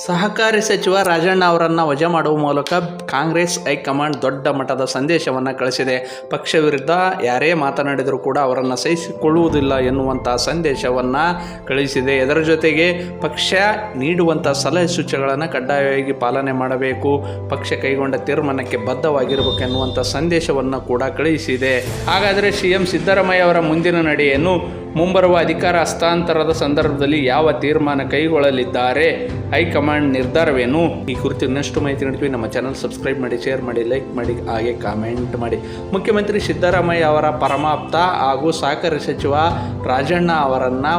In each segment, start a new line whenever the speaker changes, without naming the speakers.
ಸಹಕಾರಿ ಸಚಿವ ರಾಜಣ್ಣ ಅವರನ್ನು ವಜಾ ಮಾಡುವ ಮೂಲಕ ಕಾಂಗ್ರೆಸ್ ಹೈಕಮಾಂಡ್ ದೊಡ್ಡ ಮಟ್ಟದ ಸಂದೇಶವನ್ನು ಕಳಿಸಿದೆ. ಪಕ್ಷ ವಿರುದ್ಧ ಯಾರೇ ಮಾತನಾಡಿದರೂ ಕೂಡ ಅವರನ್ನು ಸಹಿಸಿಕೊಳ್ಳುವುದಿಲ್ಲ ಎನ್ನುವಂಥ ಸಂದೇಶವನ್ನು ಕಳಿಸಿದೆ. ಇದರ ಜೊತೆಗೆ ಪಕ್ಷ ನೀಡುವಂಥ ಸಲಹೆ ಸೂಚನೆಗಳನ್ನು ಕಡ್ಡಾಯವಾಗಿ ಪಾಲನೆ ಮಾಡಬೇಕು, ಪಕ್ಷ ಕೈಗೊಂಡ ತೀರ್ಮಾನಕ್ಕೆ ಬದ್ಧವಾಗಿರಬೇಕು ಎನ್ನುವಂಥ ಸಂದೇಶವನ್ನು ಕೂಡ ಕಳಿಸಿದೆ. ಹಾಗಾದರೆ ಸಿಎಂ ಸಿದ್ದರಾಮಯ್ಯ ಅವರ ಮುಂದಿನ ನಡೆಯನ್ನು ಮುಂಬರುವ ಅಧಿಕಾರ ಹಸ್ತಾಂತರದ ಸಂದರ್ಭದಲ್ಲಿ ಯಾವ ತೀರ್ಮಾನ ಕೈಗೊಳ್ಳಲಿದ್ದಾರೆ, ಹೈಕಮಾಂಡ್ ನಿರ್ಧಾರವೇನು? ಈ ಕುರಿತು ಇನ್ನಷ್ಟು ಮಾಹಿತಿ ನೀಡ್ತೀವಿ. ನಮ್ಮ ಚಾನಲ್ ಸಬ್ಸ್ಕ್ರೈಬ್ ಮಾಡಿ, ಶೇರ್ ಮಾಡಿ, ಲೈಕ್ ಮಾಡಿ, ಹಾಗೆ ಕಾಮೆಂಟ್ ಮಾಡಿ. ಮುಖ್ಯಮಂತ್ರಿ ಸಿದ್ದರಾಮಯ್ಯ ಅವರ ಪರಮಾಪ್ತ ಹಾಗೂ ಸಹಕಾರಿ ಸಚಿವ ರಾಜಣ್ಣ ಅವರನ್ನು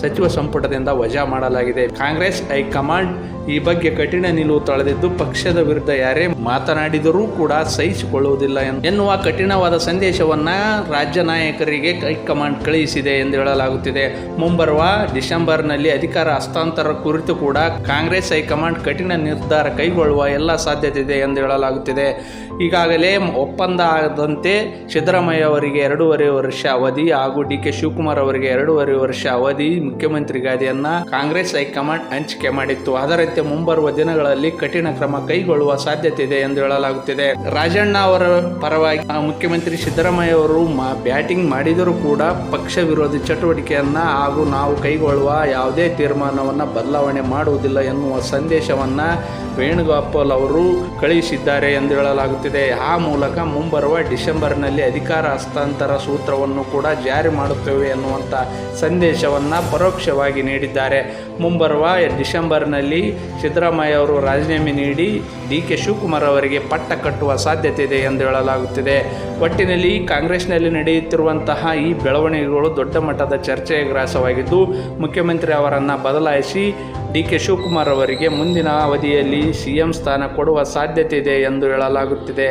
ಸಚಿವ ಸಂಪುಟದಿಂದ ವಜಾ ಮಾಡಲಾಗಿದೆ. ಕಾಂಗ್ರೆಸ್ ಹೈಕಮಾಂಡ್ ಈ ಬಗ್ಗೆ ಕಠಿಣ ನಿಲುವು ತಳೆದಿದ್ದು, ಪಕ್ಷದ ವಿರುದ್ಧ ಯಾರೇ ಮಾತನಾಡಿದರೂ ಕೂಡ ಸಹಿಸಿಕೊಳ್ಳುವುದಿಲ್ಲ ಎನ್ನುವ ಕಠಿಣವಾದ ಸಂದೇಶವನ್ನ ರಾಜ್ಯ ನಾಯಕರಿಗೆ ಹೈಕಮಾಂಡ್ ಕಳುಹಿಸಿದೆ ಎಂದು ಹೇಳಲಾಗುತ್ತಿದೆ. ಮುಂಬರುವ ಡಿಸೆಂಬರ್ನಲ್ಲಿ ಅಧಿಕಾರ ಹಸ್ತಾಂತರ ಕುರಿತು ಕೂಡ ಕಾಂಗ್ರೆಸ್ ಹೈಕಮಾಂಡ್ ಕಠಿಣ ನಿರ್ಧಾರ ಕೈಗೊಳ್ಳುವ ಎಲ್ಲ ಸಾಧ್ಯತೆ ಇದೆ ಎಂದು ಹೇಳಲಾಗುತ್ತಿದೆ. ಈಗಾಗಲೇ ಒಪ್ಪಂದ ಆದಂತೆ ಸಿದ್ದರಾಮಯ್ಯ ಅವರಿಗೆ 2.5 ವರ್ಷ ಅವಧಿ ಹಾಗೂ ಡಿ.ಕೆ. ಶಿವಕುಮಾರ್ ಅವರಿಗೆ 2.5 ವರ್ಷ ಅವಧಿ ಮುಖ್ಯಮಂತ್ರಿ ಗಾದಿಯನ್ನು ಕಾಂಗ್ರೆಸ್ ಹೈಕಮಾಂಡ್ ಹಂಚಿಕೆ ಮಾಡಿತ್ತು. ಅದರಂತೆ ಮುಂಬರುವ ದಿನಗಳಲ್ಲಿ ಕಠಿಣ ಕ್ರಮ ಕೈಗೊಳ್ಳುವ ಸಾಧ್ಯತೆ ಇದೆ ಎಂದು ಹೇಳಲಾಗುತ್ತಿದೆ. ರಾಜಣ್ಣ ಅವರ ಪರವಾಗಿ ಮುಖ್ಯಮಂತ್ರಿ ಸಿದ್ದರಾಮಯ್ಯ ಅವರು ಬ್ಯಾಟಿಂಗ್ ಮಾಡಿದರೂ ಕೂಡ ಪಕ್ಷ ವಿರೋಧಿ ಚಟುವಟಿಕೆಯನ್ನ ಹಾಗೂ ನಾವು ಕೈಗೊಳ್ಳುವ ಯಾವುದೇ ತೀರ್ಮಾನವನ್ನು ಬದಲಾವಣೆ ಮಾಡುವುದಿಲ್ಲ ಎನ್ನುವ ಸಂದೇಶವನ್ನ ವೇಣುಗೋಪಾಲ್ ಅವರು ಕಳುಹಿಸಿದ್ದಾರೆ ಎಂದು ಹೇಳಲಾಗುತ್ತಿದೆ. ಆ ಮೂಲಕ ಮುಂಬರುವ ಡಿಸೆಂಬರ್ನಲ್ಲಿ ಅಧಿಕಾರ ಹಸ್ತಾಂತರ ಸೂತ್ರವನ್ನು ಕೂಡ ಜಾರಿ ಮಾಡುತ್ತೇವೆ ಎನ್ನುವಂಥ ಸಂದೇಶವನ್ನು ಪರೋಕ್ಷವಾಗಿ ನೀಡಿದ್ದಾರೆ. ಮುಂಬರುವ ಡಿಸೆಂಬರ್ನಲ್ಲಿ ಸಿದ್ದರಾಮಯ್ಯ ಅವರು ರಾಜೀನಾಮೆ ನೀಡಿ ಡಿ.ಕೆ. ಶಿವಕುಮಾರ್ ಅವರಿಗೆ ಪಟ್ಟ ಕಟ್ಟುವ ಸಾಧ್ಯತೆ ಇದೆ ಎಂದು ಹೇಳಲಾಗುತ್ತಿದೆ. ಒಟ್ಟಿನಲ್ಲಿ ಕಾಂಗ್ರೆಸ್ನಲ್ಲಿ ನಡೆಯುತ್ತಿರುವಂತಹ ಈ ಬೆಳವಣಿಗೆಗಳು ದೊಡ್ಡ ಮಟ್ಟದ ಚರ್ಚೆಗೆ ಗ್ರಾಸವಾಗಿದ್ದು, ಮುಖ್ಯಮಂತ್ರಿ ಅವರನ್ನು ಬದಲಾಯಿಸಿ ಡಿ.ಕೆ. ಶಿವಕುಮಾರ್ ಅವರಿಗೆ ಮುಂದಿನ ಅವಧಿಯಲ್ಲಿ ಸಿಎಂ ಸ್ಥಾನ ಕೊಡುವ ಸಾಧ್ಯತೆ ಇದೆ ಎಂದು ಹೇಳಲಾಗುತ್ತಿದೆ.